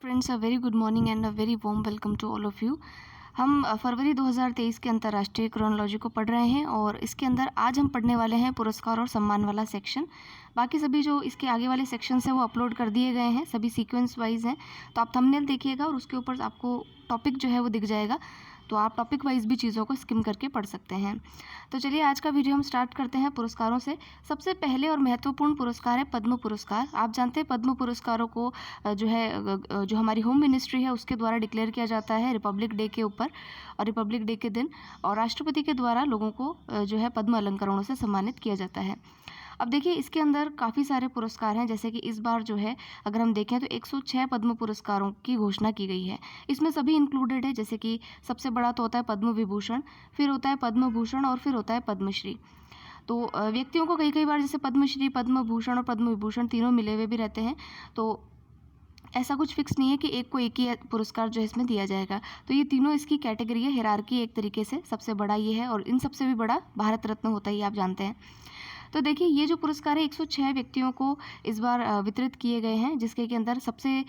Friends, a very good morning and a very warm welcome to all of you. हम फरवरी 2023 के अंतर्राष्ट्रीय chronology को पढ़ रहे हैं और इसके अंदर आज हम पढ़ने वाले हैं पुरस्कार और सम्मान वाला सेक्शन। बाकी सभी जो इसके आगे वाले सेक्शंस हैं वो अपलोड कर दिए गए हैं, सभी सीक्वेंस वाइज हैं। तो आप थंबनेल देखिएगा और उसके ऊपर आपको टॉपिक जो है वो दिख जाएगा, तो आप टॉपिक वाइज भी चीज़ों को स्किम करके पढ़ सकते हैं। तो चलिए आज का वीडियो हम स्टार्ट करते हैं पुरस्कारों से। सबसे पहले और महत्वपूर्ण पुरस्कार है पद्म पुरस्कार। आप जानते हैं पद्म पुरस्कारों को जो हमारी होम मिनिस्ट्री है उसके द्वारा डिक्लेयर किया जाता है रिपब्लिक डे के ऊपर और रिपब्लिक डे के दिन, और राष्ट्रपति के द्वारा लोगों को जो है पद्म अलंकरणों से सम्मानित किया जाता है। अब देखिए इसके अंदर काफ़ी सारे पुरस्कार हैं, जैसे कि इस बार जो है अगर हम देखें तो 106 पद्म पुरस्कारों की घोषणा की गई है। इसमें सभी इंक्लूडेड है, जैसे कि सबसे बड़ा तो होता है पद्म विभूषण, फिर होता है पद्म भूषण और फिर होता है पद्मश्री। तो व्यक्तियों को कई बार जैसे पद्मश्री, पद्म भूषण और पद्म विभूषण तीनों मिले हुए भी रहते हैं। तो ऐसा कुछ फिक्स नहीं है कि एक को एक ही पुरस्कार जो है इसमें दिया जाएगा। तो ये तीनों इसकी कैटेगरी है, हिरार्की एक तरीके से। सबसे बड़ा ये है और इन सबसे भी बड़ा भारत रत्न होता है, आप जानते हैं। तो देखिए ये जो पुरस्कार है 106 व्यक्तियों को इस बार वितरित किए गए हैं, जिसके के अंदर सबसे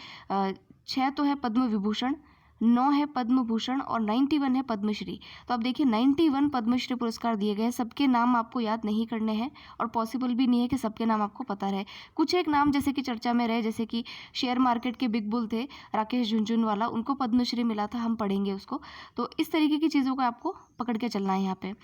6 तो है पद्म विभूषण, 9 है पद्म भूषण और 91 है पद्मश्री। तो अब देखिए 91 पद्मश्री पुरस्कार दिए गए हैं। सबके नाम आपको याद नहीं करने हैं और पॉसिबल भी नहीं है कि सबके नाम आपको पता रहे। कुछ एक नाम जैसे कि चर्चा में रहे, जैसे कि शेयर मार्केट के बिग बुल थे राकेश झुनझुनवाला, उनको पद्मश्री मिला था, हम पढ़ेंगे उसको। तो इस तरीके की चीज़ों को आपको पकड़ के चलना है यहाँ पे।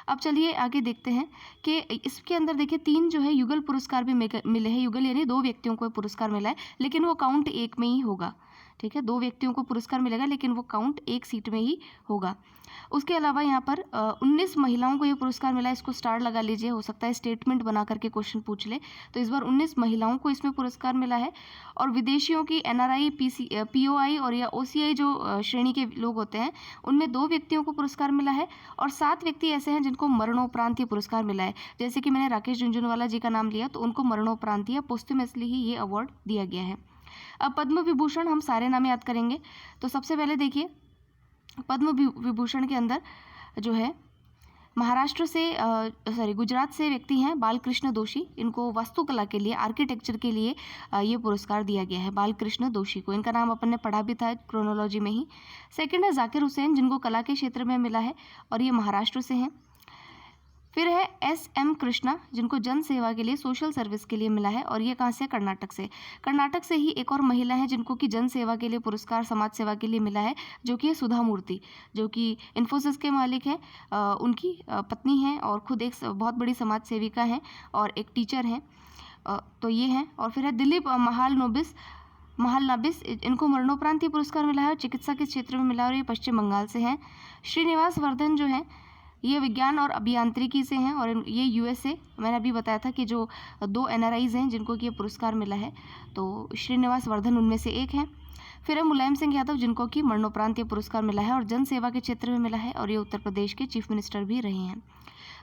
अब चलिए आगे देखते हैं कि इसके अंदर देखिए 3 जो है युगल पुरस्कार भी मिले हैं। युगल यानी 2 व्यक्तियों को पुरस्कार मिला है, लेकिन वो काउंट एक में ही होगा। ठीक है, 2 व्यक्तियों को पुरस्कार मिलेगा लेकिन वो काउंट एक सीट में ही होगा। उसके अलावा यहाँ पर 19 महिलाओं को ये पुरस्कार मिला है। इसको स्टार लगा लीजिए, हो सकता है स्टेटमेंट बना करके क्वेश्चन पूछ ले। तो इस बार 19 महिलाओं को इसमें पुरस्कार मिला है। और विदेशियों की NRI, POI और या OCI जो श्रेणी के लोग होते हैं उनमें 2 व्यक्तियों को पुरस्कार मिला है और 7 व्यक्ति ऐसे हैं जिनको मरणोपरांत ये पुरस्कार मिला है। जैसे कि मैंने राकेश झुनझुनवाला जी का नाम लिया, तो उनको मरणोपरांत या पोस्टुमसली ही ये अवार्ड दिया गया है। अब पद्म विभूषण हम सारे नाम याद करेंगे। तो सबसे पहले देखिए पद्म विभूषण के अंदर जो है महाराष्ट्र से गुजरात से व्यक्ति हैं बालकृष्ण दोषी। इनको वास्तुकला के लिए, आर्किटेक्चर के लिए ये पुरस्कार दिया गया है बालकृष्ण दोषी को। इनका नाम अपन ने पढ़ा भी था क्रोनोलॉजी में ही। सेकंड है जाकिर हुसैन, जिनको कला के क्षेत्र में मिला है और ये महाराष्ट्र से हैं। फिर है SM कृष्णा, जिनको जन सेवा के लिए, सोशल सर्विस के लिए मिला है और ये कहाँ से? कर्नाटक से। कर्नाटक से ही एक और महिला है जिनको कि जन सेवा के लिए पुरस्कार, समाज सेवा के लिए मिला है, जो कि है सुधा मूर्ति, जो कि इन्फोसिस के मालिक हैं। उनकी पत्नी हैं और खुद एक बहुत बड़ी समाज सेविका हैं और एक टीचर हैं। तो ये हैं। और फिर है दिलीप महालनाबिस, इनको मरणोपरांत ये पुरस्कार मिला है और चिकित्सा के क्षेत्र में मिला और ये पश्चिम बंगाल से हैं। श्रीनिवास वर्धन जो हैं ये विज्ञान और अभियांत्रिकी से हैं और ये USA, मैंने अभी बताया था कि जो 2 NRIs हैं जिनको कि ये पुरस्कार मिला है, तो श्रीनिवास वर्धन उनमें से एक हैं। फिर है मुलायम सिंह यादव, जिनको कि मरणोपरांत ये पुरस्कार मिला है और जन सेवा के क्षेत्र में मिला है और ये उत्तर प्रदेश के चीफ मिनिस्टर भी रहे हैं।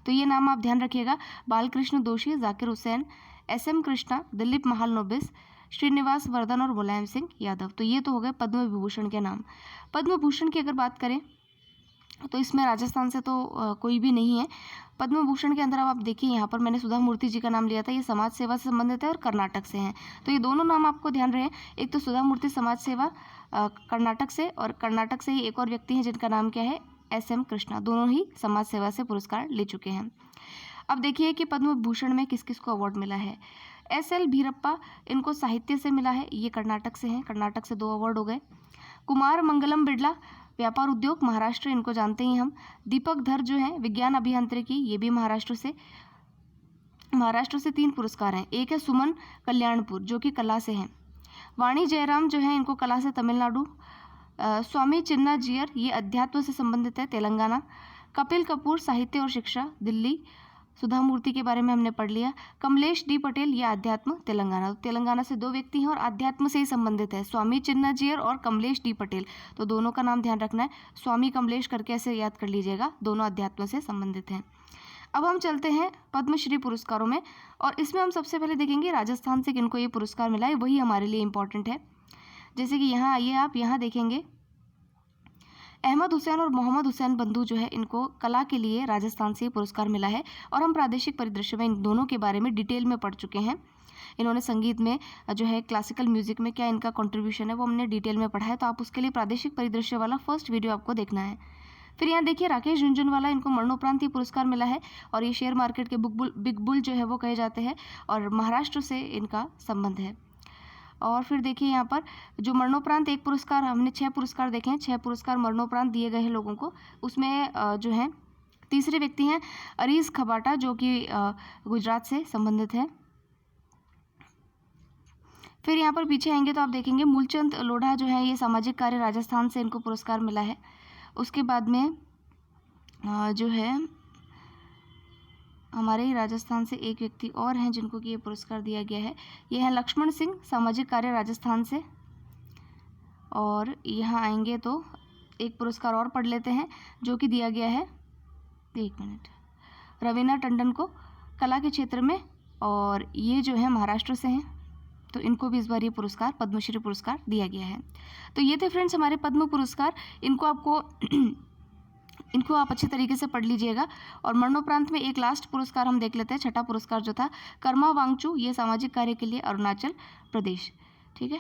तो ये नाम आप ध्यान रखिएगा, बालकृष्ण दोषी, जाकिर हुसैन, SM कृष्णा, दिलीप महालनोबिस, श्रीनिवास वर्धन और मुलायम सिंह यादव। तो ये तो हो गए पद्म विभूषण के नाम। पद्म भूषण की अगर बात करें तो इसमें राजस्थान से तो कोई भी नहीं है। पद्म भूषण के अंदर अब आप देखिए यहाँ पर मैंने सुधा मूर्ति जी का नाम लिया था, ये समाज सेवा से संबंधित है और कर्नाटक से हैं। तो ये दोनों नाम आपको ध्यान रहे। एक तो सुधा मूर्ति समाज सेवा कर्नाटक से, और कर्नाटक से ही एक और व्यक्ति हैं जिनका नाम क्या है? SM कृष्णा। दोनों ही समाज सेवा से पुरस्कार ले चुके हैं। अब देखिए कि पद्म भूषण में किस किस को अवार्ड मिला है। SL भीरप्पा, इनको साहित्य से मिला है, ये कर्नाटक से हैं, कर्नाटक से 2 अवार्ड हो गए। कुमार मंगलम बिड़ला, व्यापार उद्योग, महाराष्ट्र, इनको जानते ही हम। दीपक धर जो हैं विज्ञान अभियांत्रिकी, ये भी महाराष्ट्र से 3 पुरस्कार हैं। एक है सुमन कल्याणपुर, जो कि कला से हैं। वाणी जयराम जो है इनको कला से तमिलनाडु। स्वामी चिन्ना जियर, ये अध्यात्म से संबंधित है, तेलंगाना। कपिल कपूर, साहित्य और शिक्षा, दिल्ली। सुधा मूर्ति के बारे में हमने पढ़ लिया। कमलेश D पटेल, ये आध्यात्म, तेलंगाना। तेलंगाना से 2 व्यक्ति हैं और आध्यात्म से ही संबंधित है, स्वामी चिन्नाजियर और कमलेश D पटेल। तो दोनों का नाम ध्यान रखना है, स्वामी कमलेश करके ऐसे याद कर लीजिएगा, दोनों अध्यात्म से संबंधित हैं। अब हम चलते हैं पद्मश्री पुरस्कारों में और इसमें हम सबसे पहले देखेंगे राजस्थान से किनको ये पुरस्कार मिला है, वही हमारे लिए इंपॉर्टेंट है। जैसे कि यहाँ आइए, आप यहाँ देखेंगे अहमद हुसैन और मोहम्मद हुसैन बंधु जो है इनको कला के लिए राजस्थान से पुरस्कार मिला है और हम प्रादेशिक परिदृश्य में इन दोनों के बारे में डिटेल में पढ़ चुके हैं। इन्होंने संगीत में जो है क्लासिकल म्यूजिक में क्या इनका कंट्रीब्यूशन है वो हमने डिटेल में पढ़ा है, तो आप उसके लिए प्रादेशिक परिदृश्य वाला फर्स्ट वीडियो आपको देखना है। फिर यहाँ देखिए राकेश झुनझुनवाला, इनको मरणोपरांत ये पुरस्कार मिला है और ये शेयर मार्केट के बिग बुल जो है वो कहे जाते हैं और महाराष्ट्र से इनका संबंध है। और फिर देखिए यहाँ पर जो मरणोपरांत एक पुरस्कार, हमने 6 पुरस्कार देखे हैं, 6 पुरस्कार मरणोपरांत दिए गए हैं लोगों को। उसमें जो है तीसरे व्यक्ति हैं अरीज खबाटा, जो कि गुजरात से संबंधित है। फिर यहाँ पर पीछे आएंगे तो आप देखेंगे मूलचंद लोढ़ा जो है ये सामाजिक कार्य राजस्थान से इनको पुरस्कार मिला है। उसके बाद में जो है हमारे ही राजस्थान से एक व्यक्ति और हैं जिनको कि ये पुरस्कार दिया गया है, ये है लक्ष्मण सिंह, सामाजिक कार्य राजस्थान से। और यहाँ आएंगे तो एक पुरस्कार और पढ़ लेते हैं जो कि दिया गया है, एक मिनट, रवीना टंडन को कला के क्षेत्र में, और ये जो है महाराष्ट्र से हैं, तो इनको भी इस बार ये पुरस्कार पद्मश्री पुरस्कार दिया गया है। तो ये थे फ्रेंड्स हमारे पद्म पुरस्कार, इनको आप अच्छे तरीके से पढ़ लीजिएगा। और मरणोपरांत में एक लास्ट पुरस्कार हम देख लेते हैं, छठा पुरस्कार जो था कर्मा वांगचू, ये सामाजिक कार्य के लिए अरुणाचल प्रदेश। ठीक है,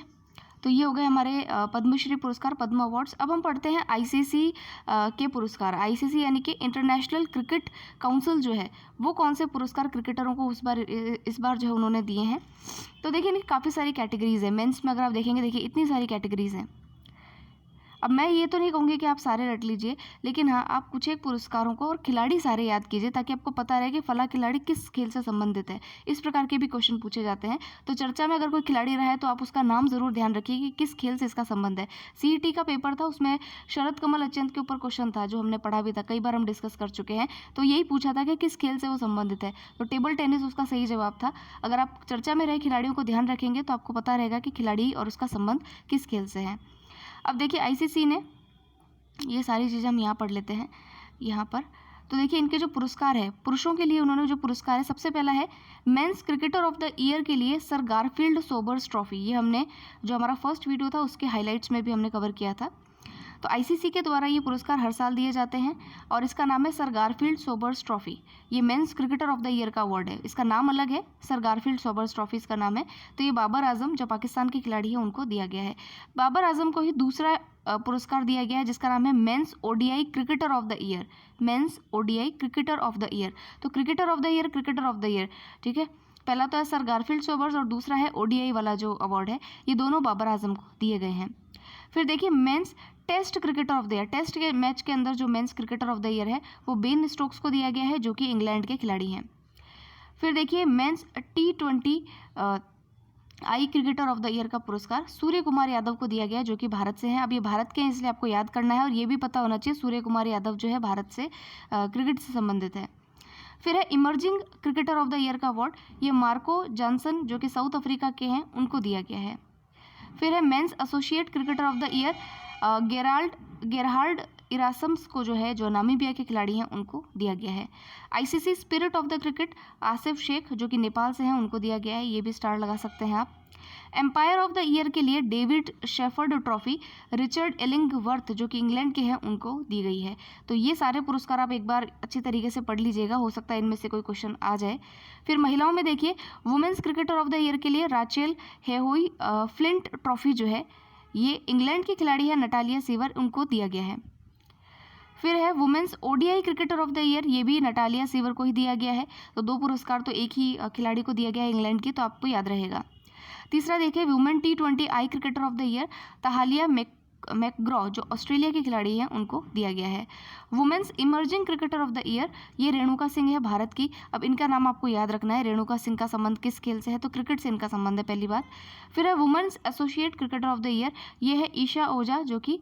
तो ये हो गए हमारे पद्मश्री पुरस्कार, पद्म अवार्ड्स। अब हम पढ़ते हैं आईसीसी के पुरस्कार। आईसीसी यानी कि इंटरनेशनल क्रिकेट काउंसिल जो है वो कौन से पुरस्कार क्रिकेटरों को इस बार जो है उन्होंने दिए हैं। तो देखिए इनकी काफ़ी सारी कैटेगरीज है। मेंस में अगर आप देखेंगे, देखिए इतनी सारी कैटेगरीज हैं। अब मैं ये तो नहीं कहूँगी कि आप सारे रट लीजिए, लेकिन हाँ आप कुछ एक पुरस्कारों को और खिलाड़ी सारे याद कीजिए ताकि आपको पता रहे कि फला खिलाड़ी किस खेल से संबंधित है। इस प्रकार के भी क्वेश्चन पूछे जाते हैं। तो चर्चा में अगर कोई खिलाड़ी रहा है तो आप उसका नाम ज़रूर ध्यान रखिए कि किस खेल से इसका संबंध है। सीईटी का पेपर था, उसमें शरद कमल अत्यंत के ऊपर क्वेश्चन था जो हमने पढ़ा भी था, कई बार हम डिस्कस कर चुके हैं। तो यही पूछा था कि किस खेल से वो संबंधित है, तो टेबल टेनिस उसका सही जवाब था। अगर आप चर्चा में रहे खिलाड़ियों को ध्यान रखेंगे तो आपको पता रहेगा कि खिलाड़ी और उसका संबंध किस खेल से है। अब देखिए आईसीसी ने ये सारी चीज़ें हम यहाँ पढ़ लेते हैं यहाँ पर। तो देखिए इनके जो पुरस्कार है पुरुषों के लिए, उन्होंने जो पुरस्कार है, सबसे पहला है mains cricketer of the year के लिए सर गारफील्ड सोबर्स ट्रॉफी। ये हमने जो हमारा फर्स्ट वीडियो था उसके हाइलाइट्स में भी हमने कवर किया था। तो आईसीसी के द्वारा ये पुरस्कार हर साल दिए जाते हैं और इसका नाम है सर गारफील्ड सोबर्स ट्रॉफी। ये mains cricketer of the year का अवार्ड है, इसका नाम अलग है, सर गारफील्ड सोबर्स ट्रॉफी इसका नाम है। तो ये बाबर आजम जो पाकिस्तान के खिलाड़ी हैं उनको दिया गया है। बाबर आजम को ही दूसरा पुरस्कार दिया गया है जिसका नाम है men's ODI cricketer of the year. Men's ODI cricketer of the year, तो cricketer of the year, cricketer of the year, ठीक है। पहला तो है सर गारफील्ड सोबर्स और दूसरा है ओडीआई वाला जो अवार्ड है, ये दोनों बाबर आजम को दिए गए हैं। फिर देखिए men's test cricketer of the year, test के मैच के अंदर जो men's cricketer of the year है वो बेन स्टोक्स को दिया गया है जो कि इंग्लैंड के खिलाड़ी हैं। फिर देखिए men's T20 I cricketer of the year का पुरस्कार सूर्य कुमार यादव को दिया गया जो कि भारत से हैं। अब ये भारत के हैं इसलिए आपको याद करना है और ये भी पता होना चाहिए सूर्य कुमार यादव जो है भारत से क्रिकेट से संबंधित है। फिर है emerging cricketer of the year का अवार्ड, ये मार्को जॉनसन जो कि साउथ अफ्रीका के हैं उनको दिया गया है। फिर है men's associate cricketer of the year, Gerhard Erasmus को जो है जो नामीबिया के खिलाड़ी हैं उनको दिया गया है। ICC spirit of the cricket Asif Sheikh जो कि नेपाल से हैं उनको दिया गया है, ये भी स्टार लगा सकते हैं आप। एम्पायर ऑफ द ईयर के लिए David shepherd trophy Richard Illingworth जो कि इंग्लैंड के हैं उनको दी गई है। तो ये सारे पुरस्कार आप एक बार अच्छी तरीके से पढ़ लीजिएगा, हो सकता है इनमें से कोई क्वेश्चन आ जाए। फिर महिलाओं में देखिए women's cricketer of the year के लिए राचेल हेहोई फ्लिंट ट्रॉफी जो है ये इंग्लैंड की खिलाड़ी है नटालिया सीवर, उनको दिया गया है। फिर है women's ODI cricketer of the year, ये भी नटालिया सीवर को ही दिया गया है। तो 2 पुरस्कार तो एक ही खिलाड़ी को दिया गया है इंग्लैंड की, तो आपको याद रहेगा। तीसरा देखिए women T20 I cricketer of the year Tahlia McGrath जो ऑस्ट्रेलिया के खिलाड़ी हैं उनको दिया गया है। Women's emerging cricketer of the year ये रेणुका सिंह है भारत की। अब इनका नाम आपको याद रखना है, रेणुका सिंह का संबंध किस खेल से है, तो क्रिकेट से इनका संबंध है पहली बात। फिर है women's associate cricketer of the year, ये है ईशा ओझा जो कि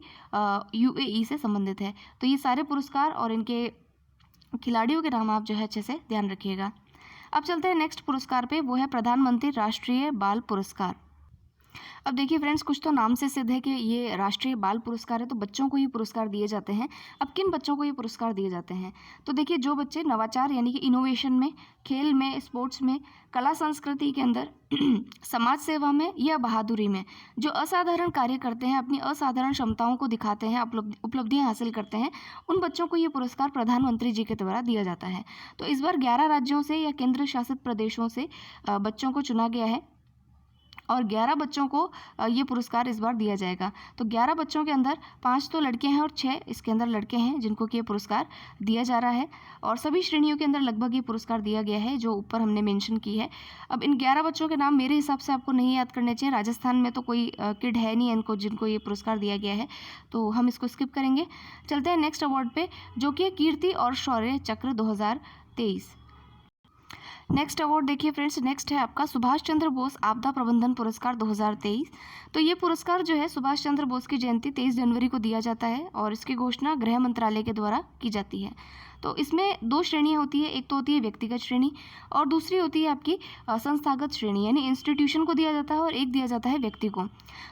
UAE से संबंधित है। तो ये सारे पुरस्कार और इनके खिलाड़ियों के नाम आप जो है अच्छे से ध्यान रखिएगा। अब चलते हैं नेक्स्ट पुरस्कार पे, वो है प्रधानमंत्री राष्ट्रीय बाल पुरस्कार। अब देखिए फ्रेंड्स कुछ तो नाम से सिद्ध है कि ये राष्ट्रीय बाल पुरस्कार है, तो बच्चों को ही पुरस्कार दिए जाते हैं। अब किन बच्चों को ये पुरस्कार दिए जाते हैं, तो देखिए जो बच्चे नवाचार यानी कि इनोवेशन में, खेल में, स्पोर्ट्स में, कला संस्कृति के अंदर, समाज सेवा में या बहादुरी में जो असाधारण कार्य करते हैं, अपनी असाधारण क्षमताओं को दिखाते हैं, उपलब्धियां हासिल करते हैं, उन बच्चों को ये पुरस्कार प्रधानमंत्री जी के द्वारा दिया जाता है। तो इस बार 11 राज्यों से या केंद्र शासित प्रदेशों से बच्चों को चुना गया है और 11 बच्चों को ये पुरस्कार इस बार दिया जाएगा। तो 11 बच्चों के अंदर 5 तो लड़के हैं और 6 इसके अंदर लड़के हैं जिनको कि ये पुरस्कार दिया जा रहा है। और सभी श्रेणियों के अंदर लगभग ये पुरस्कार दिया गया है जो ऊपर हमने मेंशन की है। अब इन 11 बच्चों के नाम मेरे हिसाब से आपको नहीं याद करने चाहिए। राजस्थान में तो कोई किड है नहीं इनको जिनको ये पुरस्कार दिया गया है, तो हम इसको स्किप करेंगे। चलते हैं नेक्स्ट अवार्ड पे, जो कि कीर्ति और शौर्य चक्र 2023। नेक्स्ट अवार्ड देखिए फ्रेंड्स, नेक्स्ट है आपका सुभाष चंद्र बोस आपदा प्रबंधन पुरस्कार 2023। तो ये पुरस्कार जो है सुभाष चंद्र बोस की जयंती 23 जनवरी को दिया जाता है और इसकी घोषणा गृह मंत्रालय के द्वारा की जाती है। तो इसमें 2 श्रेणियाँ होती है, एक तो होती है व्यक्तिगत श्रेणी और दूसरी होती है आपकी संस्थागत श्रेणी, यानी इंस्टीट्यूशन को दिया जाता है और एक दिया जाता है व्यक्ति को।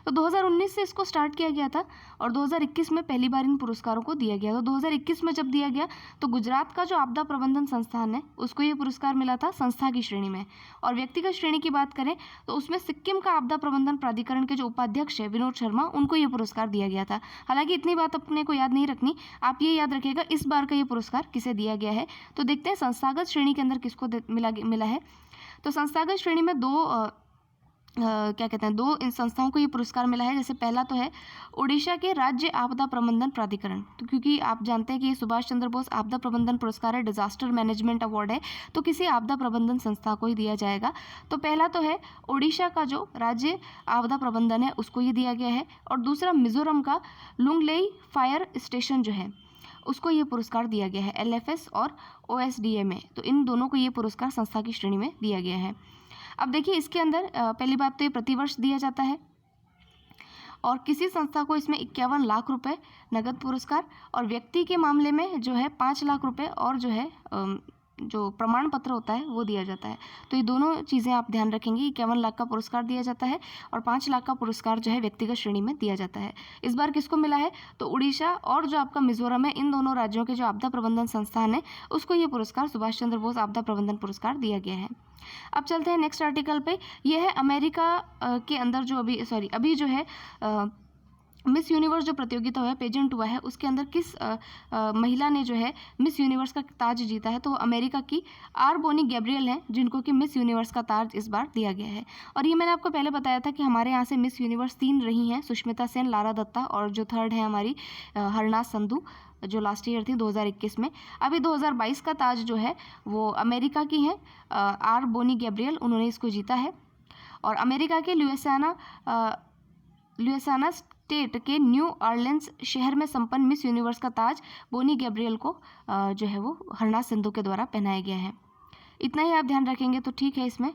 तो 2019 से इसको स्टार्ट किया गया था और 2021 में पहली बार इन पुरस्कारों को दिया गया। तो 2021 में जब दिया गया तो गुजरात का जो आपदा प्रबंधन संस्थान है उसको ये पुरस्कार मिला था संस्था की श्रेणी में। और व्यक्तिगत श्रेणी की बात करें तो उसमें सिक्किम का आपदा प्रबंधन प्राधिकरण के जो उपाध्यक्ष है विनोद शर्मा, उनको ये पुरस्कार दिया गया था। हालांकि इतनी बात अपने को याद नहीं रखनी, आप ये याद रखिएगा इस बार का ये पुरस्कार किसे दिया गया है। तो देखते हैं संस्थागत श्रेणी के अंदर किसको मिला है। तो संस्थागत श्रेणी में दो इन संस्थाओं को ये पुरस्कार मिला है। जैसे पहला तो है उड़ीसा के राज्य आपदा प्रबंधन प्राधिकरण। तो क्योंकि आप जानते हैं कि ये सुभाष चंद्र बोस आपदा प्रबंधन पुरस्कार है, डिजास्टर मैनेजमेंट अवार्ड है, तो किसी आपदा प्रबंधन संस्था को ही दिया जाएगा। तो पहला तो है उड़ीसा का जो राज्य आपदा प्रबंधन है उसको ये दिया गया है। और दूसरा मिजोरम का लुंगलेई फायर स्टेशन जो है उसको ये पुरस्कार दिया गया है, LFS और OSDA में। तो इन दोनों को ये पुरस्कार संस्था की श्रेणी में दिया गया है। अब देखिए इसके अंदर पहली बात तो ये प्रतिवर्ष दिया जाता है और किसी संस्था को इसमें 51 लाख रुपए नगद पुरस्कार और व्यक्ति के मामले में जो है 5 लाख रुपए और जो है जो प्रमाण पत्र होता है वो दिया जाता है। तो ये दोनों चीज़ें आप ध्यान रखेंगे, 51 लाख का पुरस्कार दिया जाता है और 5 लाख का पुरस्कार जो है व्यक्तिगत श्रेणी में दिया जाता है। इस बार किसको मिला है तो उड़ीसा और जो आपका मिजोरम है, इन दोनों राज्यों के जो आपदा प्रबंधन संस्थान है उसको ये पुरस्कार सुभाष चंद्र बोस आपदा प्रबंधन पुरस्कार दिया गया है। अब चलते हैं नेक्स्ट आर्टिकल पे। यह है अमेरिका के अंदर जो अभी जो है मिस यूनिवर्स जो प्रतियोगिता हुआ है, पेजेंट हुआ है, उसके अंदर किस महिला ने जो है मिस यूनिवर्स का ताज जीता है। तो अमेरिका की आर बोनी गैब्रियल हैं जिनको कि मिस यूनिवर्स का ताज इस बार दिया गया है। और ये मैंने आपको पहले बताया था कि हमारे यहाँ से मिस यूनिवर्स 3 रही हैं, सुष्मिता सेन, लारा दत्ता और जो थर्ड है हमारी हरनाज संधू जो लास्ट ईयर थी 2021 में। अभी 2022 का ताज जो है वो अमेरिका की हैं आर बोनी गैब्रियल, उन्होंने इसको जीता है। और अमेरिका के लुइसियाना स्टेट के न्यू ऑरलिन्स शहर में संपन्न मिस यूनिवर्स का ताज बोनी गैब्रियल को जो है वो हरनाज संधू के द्वारा पहनाया गया है। इतना ही आप ध्यान रखेंगे तो ठीक है इसमें।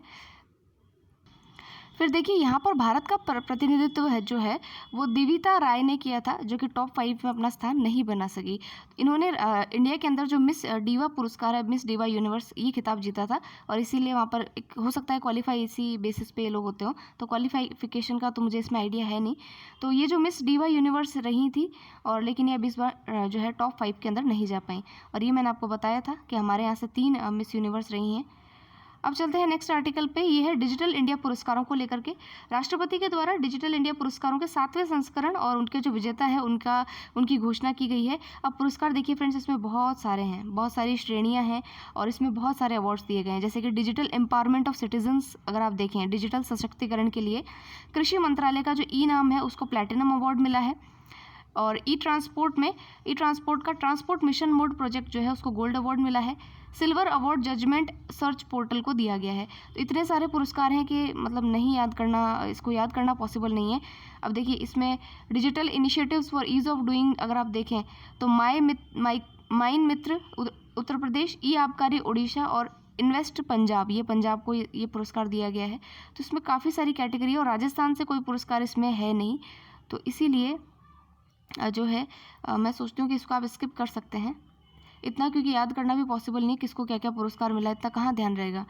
फिर देखिए यहाँ पर भारत का प्रतिनिधित्व है जो है वो दिविता राय ने किया था, जो कि टॉप 5 में अपना स्थान नहीं बना सकी। इन्होंने इंडिया के अंदर जो मिस डीवा पुरस्कार है, मिस डीवा यूनिवर्स, ये खिताब जीता था और इसीलिए वहाँ पर एक हो सकता है क्वालिफाई इसी बेसिस पे ये लोग होते हो, तो क्वालिफिकेशन का तो मुझे इसमें आइडिया है नहीं। तो ये जो मिस डीवा यूनिवर्स रही थी और लेकिन ये अभी इस बार जो है टॉप 5 के अंदर नहीं जा पाई। और ये मैंने आपको बताया था कि हमारे यहाँ से 3 मिस यूनिवर्स रही हैं। अब चलते हैं नेक्स्ट आर्टिकल पे। ये है डिजिटल इंडिया पुरस्कारों को लेकर के। राष्ट्रपति के द्वारा डिजिटल इंडिया पुरस्कारों के 7वें संस्करण और उनके जो विजेता है उनकी घोषणा की गई है। अब पुरस्कार देखिए फ्रेंड्स, इसमें बहुत सारे हैं, बहुत सारी श्रेणियां हैं और इसमें बहुत सारे अवार्ड्स दिए गए हैं। जैसे कि डिजिटल एम्पावरमेंट ऑफ सिटीजन्स, अगर आप देखें डिजिटल सशक्तिकरण के लिए कृषि मंत्रालय का जो नाम है उसको प्लैटिनम अवार्ड मिला है। और ई ट्रांसपोर्ट का ट्रांसपोर्ट मिशन मोड प्रोजेक्ट जो है उसको गोल्ड अवार्ड मिला है। Silver award judgment search portal को दिया गया है। तो इतने सारे पुरस्कार हैं कि मतलब इसको याद करना पॉसिबल नहीं है। अब देखिए इसमें digital initiatives for ease of doing अगर आप देखें तो माइन मित्र उत्तर प्रदेश, ई आबकारी उड़ीसा और इन्वेस्ट पंजाब, ये पंजाब को ये पुरस्कार दिया गया है। तो इसमें काफ़ी सारी कैटेगरी और राजस्थान से कोई पुरस्कार इसमें है नहीं, तो इसीलिए जो है मैं सोचती हूँ कि इसको आप स्किप कर सकते हैं इतना, क्योंकि याद करना भी पॉसिबल नहीं किसको क्या क्या पुरस्कार मिला, इतना कहाँ ध्यान रहेगा।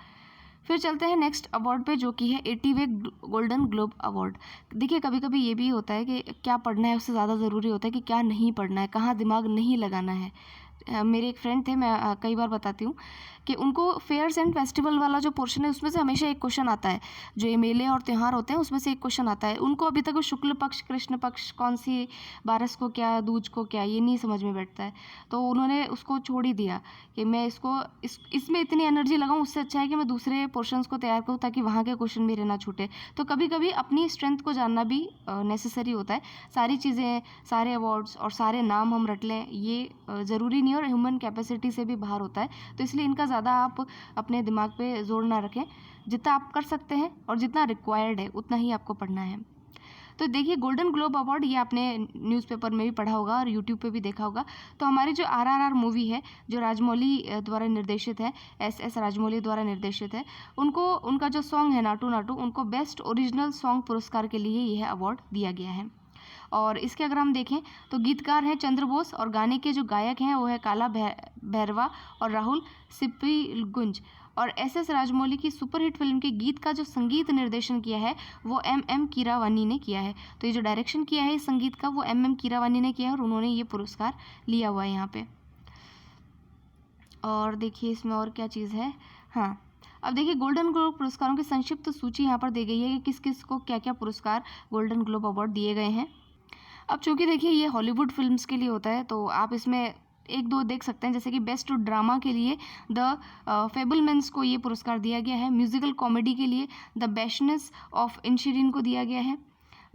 फिर चलते हैं नेक्स्ट अवार्ड पे जो कि है 80वें गोल्डन ग्लोब अवार्ड। देखिए कभी कभी ये भी होता है कि क्या पढ़ना है उससे ज़्यादा ज़रूरी होता है कि क्या नहीं पढ़ना है, कहाँ दिमाग नहीं लगाना है। मेरे एक फ्रेंड थे, मैं कई बार बताती हूँ कि उनको फेयर्स एंड फेस्टिवल वाला जो पोर्शन है उसमें से हमेशा एक क्वेश्चन आता है। जो ये मेले और त्यौहार होते हैं उसमें से एक क्वेश्चन आता है। उनको अभी तक वो शुक्ल पक्ष कृष्ण पक्ष कौन सी, बारस को क्या दूज को क्या, ये नहीं समझ में बैठता है। तो उन्होंने उसको छोड़ ही दिया कि मैं इसमें इतनी एनर्जी लगाऊं, उससे अच्छा है कि मैं दूसरे पोर्शंस को तैयार करूं ताकि वहाँ के क्वेश्चन मेरे ना छूटे। तो कभी कभी अपनी स्ट्रेंथ को जानना भी नेसेसरी होता है। सारी चीज़ें, सारे अवार्ड्स और सारे नाम हम रट लें ये ज़रूरी नहीं है और ह्यूमन कैपेसिटी से भी बाहर होता है। तो इसलिए इनका ज़्यादा आप अपने दिमाग पे जोर ना रखें। जितना आप कर सकते हैं और जितना रिक्वायर्ड है उतना ही आपको पढ़ना है। तो देखिए गोल्डन ग्लोब अवार्ड, ये आपने न्यूज़पेपर में भी पढ़ा होगा और यूट्यूब पे भी देखा होगा। तो हमारी जो RRR मूवी है, जो राजमौली द्वारा निर्देशित है, SS राजमौली द्वारा निर्देशित है, उनको उनका जो सॉन्ग है नाटू नाटू, उनको बेस्ट ओरिजिनल सॉन्ग पुरस्कार के लिए यह अवार्ड दिया गया है। और इसके अगर हम देखें तो गीतकार हैं चंद्र बोस और गाने के जो गायक हैं वो है काला भैरवा और राहुल सिप्पीगंज। और SS राजमौली की सुपरहिट फिल्म के गीत का जो संगीत निर्देशन किया है वो MM कीरावानी ने किया है। तो ये जो डायरेक्शन किया है इस संगीत का वो MM कीरावानी ने किया है और उन्होंने ये पुरस्कार लिया हुआ है यहाँ पे। और देखिए इसमें और क्या चीज़ है। हाँ, अब देखिए गोल्डन ग्लोब पुरस्कारों की संक्षिप्त सूची यहाँ पर दी गई है कि किस किस को क्या क्या पुरस्कार गोल्डन ग्लोब अवार्ड दिए गए हैं। अब चूंकि देखिए ये हॉलीवुड फिल्म्स के लिए होता है तो आप इसमें एक दो देख सकते हैं, जैसे कि बेस्ट ड्रामा के लिए द फेबलमैन्स को ये पुरस्कार दिया गया है। म्यूजिकल कॉमेडी के लिए द बेशनेस ऑफ इनशिरीन को दिया गया है।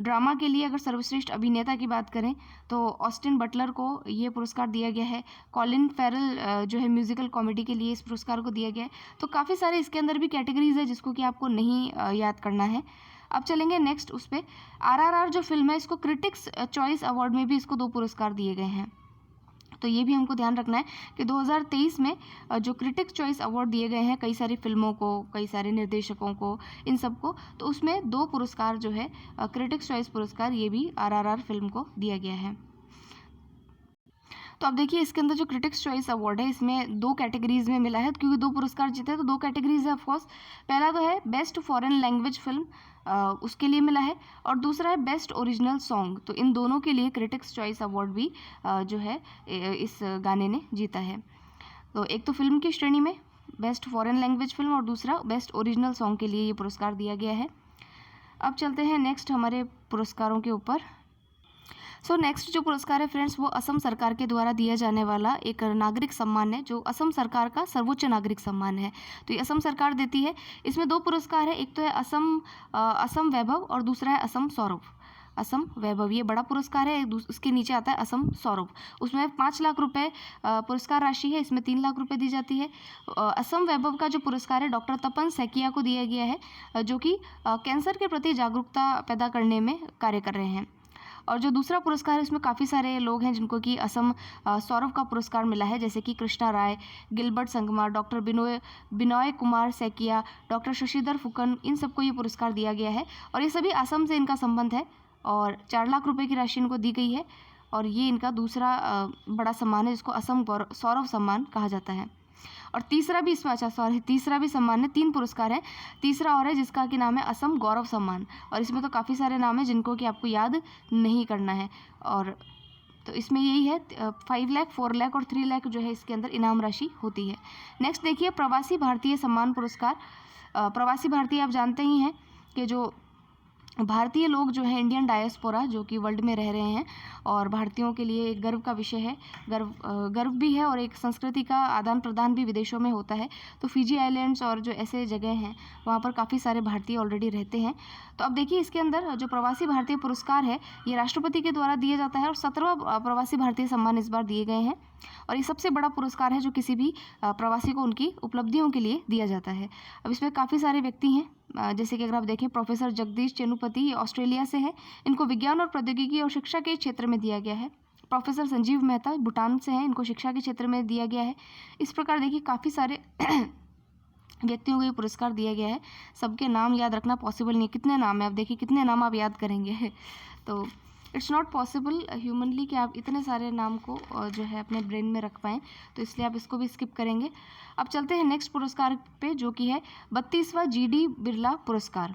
ड्रामा के लिए अगर सर्वश्रेष्ठ अभिनेता की बात करें तो ऑस्टिन बटलर को ये पुरस्कार दिया गया है। कॉलिन फेरल जो है म्यूजिकल कॉमेडी के लिए इस पुरस्कार को दिया गया है। तो काफ़ी सारे इसके अंदर भी कैटेगरीज है जिसको कि आपको नहीं याद करना है। अब चलेंगे नेक्स्ट उस पर। RRR जो फिल्म है इसको क्रिटिक्स चॉइस अवार्ड में भी इसको 2 पुरस्कार दिए गए हैं। तो ये भी हमको ध्यान रखना है कि 2023 में जो क्रिटिक्स चॉइस अवार्ड दिए गए हैं कई सारी फिल्मों को, कई सारे निर्देशकों को, इन सबको, तो उसमें 2 पुरस्कार जो है क्रिटिक्स चॉइस पुरस्कार ये भी RRR फिल्म को दिया गया है। तो अब देखिए इसके अंदर जो क्रिटिक्स चॉइस अवार्ड है इसमें 2 कैटेगरीज में मिला है, क्योंकि 2 पुरस्कार जीते हैं तो 2 कैटेगरीज है ऑफकोर्स। पहला तो है बेस्ट फॉरेन लैंग्वेज फिल्म, उसके लिए मिला है, और दूसरा है बेस्ट ओरिजिनल सॉन्ग। तो इन दोनों के लिए क्रिटिक्स चॉइस अवार्ड भी जो है इस गाने ने जीता है। तो एक तो फिल्म की श्रेणी में बेस्ट फॉरेन लैंग्वेज फिल्म और दूसरा बेस्ट ओरिजिनल सॉन्ग के लिए ये पुरस्कार दिया गया है। अब चलते हैं नेक्स्ट हमारे पुरस्कारों के ऊपर। सो नेक्स्ट जो पुरस्कार है फ्रेंड्स वो असम सरकार के द्वारा दिया जाने वाला एक नागरिक सम्मान है, जो असम सरकार का सर्वोच्च नागरिक सम्मान है। तो ये असम सरकार देती है। इसमें 2 पुरस्कार है, एक तो है असम वैभव और दूसरा है असम सौरभ। असम वैभव ये बड़ा पुरस्कार है, उसके नीचे आता है असम सौरभ। उसमें 5 लाख रुपए पुरस्कार राशि है, इसमें 3 लाख रुपए दी जाती है। असम वैभव का जो पुरस्कार है डॉक्टर तपन सैकिया को दिया गया है, जो कि कैंसर के प्रति जागरूकता पैदा करने में कार्य कर रहे हैं। और जो दूसरा पुरस्कार है इसमें काफ़ी सारे लोग हैं जिनको कि असम सौरभ का पुरस्कार मिला है, जैसे कि कृष्णा राय, गिलबर्ट संगमा, डॉक्टर बिनोय कुमार सैकिया, डॉक्टर शशिधर फुकन, इन सबको ये पुरस्कार दिया गया है। और ये सभी असम से इनका संबंध है और 4 लाख रुपए की राशि इनको दी गई है। और ये इनका दूसरा बड़ा सम्मान है जिसको असम सौरभ सम्मान कहा जाता है। और तीसरा भी इसमें, अच्छा सॉरी, तीसरा भी सम्मान है, 3 पुरस्कार हैं। तीसरा और है जिसका कि नाम है असम गौरव सम्मान, और इसमें तो काफ़ी सारे नाम हैं जिनको कि आपको याद नहीं करना है। और तो इसमें यही है 5 लाख, 4 लाख और 3 लाख जो है इसके अंदर इनाम राशि होती है। नेक्स्ट देखिए प्रवासी भारतीय सम्मान पुरस्कार। प्रवासी भारतीय आप जानते ही हैं कि जो भारतीय लोग जो है इंडियन डायस्पोरा जो कि वर्ल्ड में रह रहे हैं और भारतीयों के लिए एक गर्व का विषय है, गर्व भी है और एक संस्कृति का आदान प्रदान भी विदेशों में होता है। तो फिजी आइलैंड्स और जो ऐसे जगह हैं वहाँ पर काफ़ी सारे भारतीय ऑलरेडी रहते हैं। तो अब देखिए इसके अंदर जो प्रवासी भारतीय पुरस्कार है ये राष्ट्रपति के द्वारा दिया जाता है और 17वां प्रवासी भारतीय सम्मान इस बार दिए गए हैं। और ये सबसे बड़ा पुरस्कार है जो किसी भी प्रवासी को उनकी उपलब्धियों के लिए दिया जाता है। अब इसमें काफ़ी सारे व्यक्ति हैं, जैसे कि अगर आप देखें प्रोफेसर जगदीश चेनुपति, ये ऑस्ट्रेलिया से है, इनको विज्ञान और प्रौद्योगिकी और शिक्षा के क्षेत्र में दिया गया है। प्रोफेसर संजीव मेहता भूटान से हैं, इनको शिक्षा के क्षेत्र में दिया गया है। इस प्रकार देखिए काफ़ी सारे व्यक्तियों को ये पुरस्कार दिया गया है। सबके नाम याद रखना पॉसिबल नहीं है, कितने नाम है, आप देखिए कितने नाम आप याद करेंगे तो इट्स नॉट पॉसिबल ह्यूमनली कि आप इतने सारे नाम को जो है अपने ब्रेन में रख पाएँ, तो इसलिए आप इसको भी स्किप करेंगे। अब चलते हैं नेक्स्ट पुरस्कार पे जो कि है 32वां GD बिरला पुरस्कार।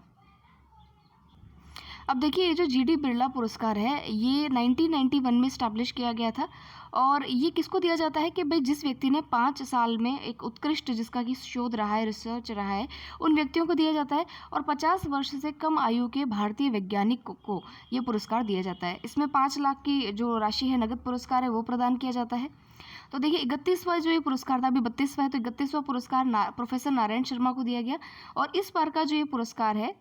अब देखिए, ये जो जीडी बिरला पुरस्कार है, ये 1991 में स्टैब्लिश किया गया था और ये किसको दिया जाता है कि भाई जिस व्यक्ति ने 5 साल में एक उत्कृष्ट जिसका कि शोध रहा है, रिसर्च रहा है, उन व्यक्तियों को दिया जाता है और 50 वर्ष से कम आयु के भारतीय वैज्ञानिक को ये पुरस्कार दिया जाता है। इसमें 5 लाख की जो राशि है, नगद पुरस्कार है, वो प्रदान किया जाता है। तो देखिए, 31वां जो ये पुरस्कार था, अभी 32वां है, तो 31वां पुरस्कार प्रोफेसर नारायण शर्मा को दिया गया और इस बार का जो ये पुरस्कार है,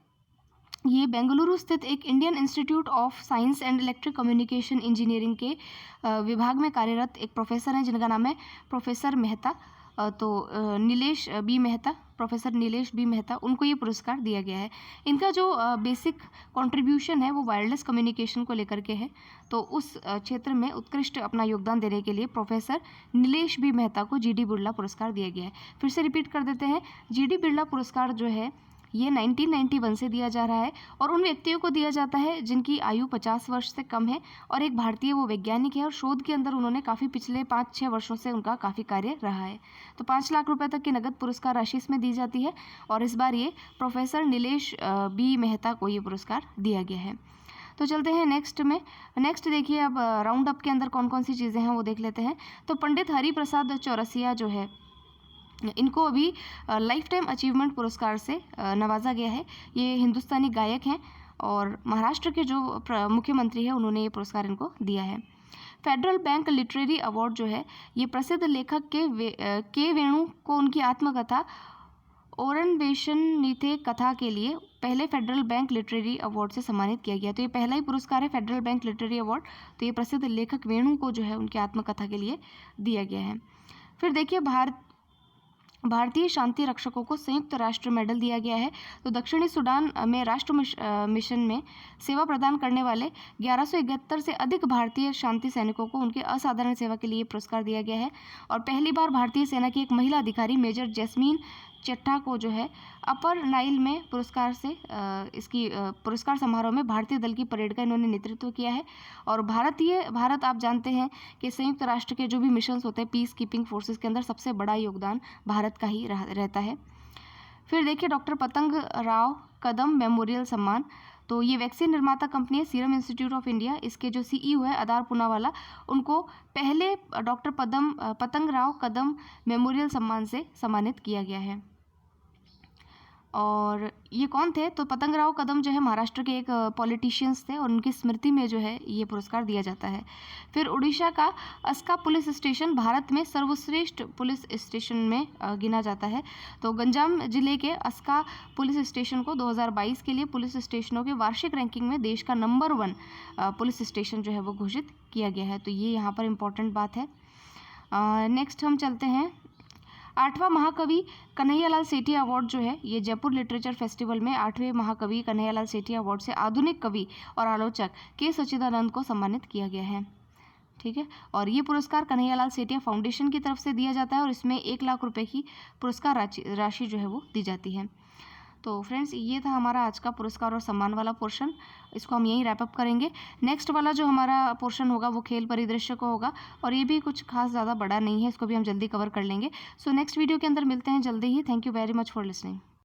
ये बेंगलुरु स्थित एक Indian institute of science and electric communication engineering के विभाग में कार्यरत एक प्रोफेसर हैं जिनका नाम है professor Mehta. Nilesh B Mehta, professor Nilesh B Mehta, उनको ये पुरस्कार दिया गया है। इनका जो बेसिक कंट्रीब्यूशन है वो वायरलेस कम्युनिकेशन को लेकर के है। तो उस क्षेत्र में उत्कृष्ट अपना योगदान देने के लिए प्रोफेसर नीलेश बी मेहता को जीडी बिरला पुरस्कार दिया गया है। फिर से रिपीट कर देते हैं, जीडी बिरला पुरस्कार जो है ये 1991 से दिया जा रहा है और उन व्यक्तियों को दिया जाता है जिनकी आयु 50 वर्ष से कम है और एक भारतीय वो वैज्ञानिक है और शोध के अंदर उन्होंने काफ़ी पिछले 5-6 वर्षों से उनका काफ़ी कार्य रहा है। तो 5 लाख रुपए तक की नगद पुरस्कार राशि इसमें दी जाती है और इस बार ये प्रोफेसर नीलेश बी मेहता को ये पुरस्कार दिया गया है। तो चलते हैं नेक्स्ट में। नेक्स्ट देखिए, अब राउंड अप के अंदर कौन कौन सी चीज़ें हैं वो देख लेते हैं। तो पंडित हरिप्रसाद चौरसिया जो है, इनको अभी लाइफ टाइम अचीवमेंट पुरस्कार से नवाजा गया है। ये हिंदुस्तानी गायक हैं और महाराष्ट्र के जो मुख्यमंत्री हैं उन्होंने ये पुरस्कार इनको दिया है। फेडरल बैंक लिटरेरी अवार्ड जो है, ये प्रसिद्ध लेखक के वेणु को उनकी आत्मकथा ओरनवेशन नीथे कथा के लिए पहले फेडरल बैंक लिटरेरी अवार्ड से सम्मानित किया गया। तो ये पहला ही पुरस्कार है, फेडरल बैंक लिटरेरी अवार्ड। तो ये प्रसिद्ध लेखक वेणु को जो है उनकी आत्मकथा के लिए दिया गया है। फिर देखिए, भारतीय शांति रक्षकों को संयुक्त राष्ट्र मेडल दिया गया है। तो दक्षिणी सूडान में राष्ट्र मिशन में सेवा प्रदान करने वाले 1171 से अधिक भारतीय शांति सैनिकों को उनके असाधारण सेवा के लिए पुरस्कार दिया गया है और पहली बार भारतीय सेना की एक महिला अधिकारी मेजर जैस्मीन चट्टा को जो है अपर नाइल में इसकी पुरस्कार समारोह में भारतीय दल की परेड का इन्होंने नेतृत्व किया है। और भारत आप जानते हैं कि संयुक्त राष्ट्र के जो भी मिशंस होते हैं पीस कीपिंग फोर्सेस के अंदर सबसे बड़ा योगदान भारत का ही रहता है। फिर देखिए, डॉक्टर पतंग राव कदम मेमोरियल सम्मान, तो ये वैक्सीन निर्माता कंपनी है सीरम इंस्टीट्यूट ऑफ इंडिया, इसके जो सीईओ है अदार पूनावाला, उनको पहले डॉक्टर पतंग राव कदम मेमोरियल सम्मान से सम्मानित किया गया है। और ये कौन थे? तो पतंग राव कदम जो है महाराष्ट्र के एक पॉलिटिशियंस थे और उनकी स्मृति में जो है ये पुरस्कार दिया जाता है। फिर उड़ीसा का अस्का पुलिस स्टेशन भारत में सर्वश्रेष्ठ पुलिस स्टेशन में गिना जाता है। तो गंजाम जिले के अस्का पुलिस स्टेशन को 2022 के लिए पुलिस स्टेशनों के वार्षिक रैंकिंग में देश का नंबर 1 पुलिस स्टेशन जो है वो घोषित किया गया है। तो ये यहाँ पर इम्पोर्टेंट बात है। नेक्स्ट हम चलते हैं, 8वां महाकवि कन्हैयालाल सेठी अवार्ड जो है, ये जयपुर लिटरेचर फेस्टिवल में 8वें महाकवि कन्हैयालाल सेठी अवार्ड से आधुनिक कवि और आलोचक के सच्चिदानंद को सम्मानित किया गया है। ठीक है, और ये पुरस्कार कन्हैयालाल सेठिया फाउंडेशन की तरफ से दिया जाता है और इसमें 1 लाख रुपए की पुरस्कार राशि जो है वो दी जाती है। तो फ्रेंड्स, ये था हमारा आज का पुरस्कार और सम्मान वाला पोर्शन, इसको हम यहीं रैप अप करेंगे। नेक्स्ट वाला जो हमारा पोर्शन होगा वो खेल परिदृश्य को होगा और ये भी कुछ खास ज़्यादा बड़ा नहीं है, इसको भी हम जल्दी कवर कर लेंगे। सो नेक्स्ट वीडियो के अंदर मिलते हैं जल्दी ही। Thank you very much for listening.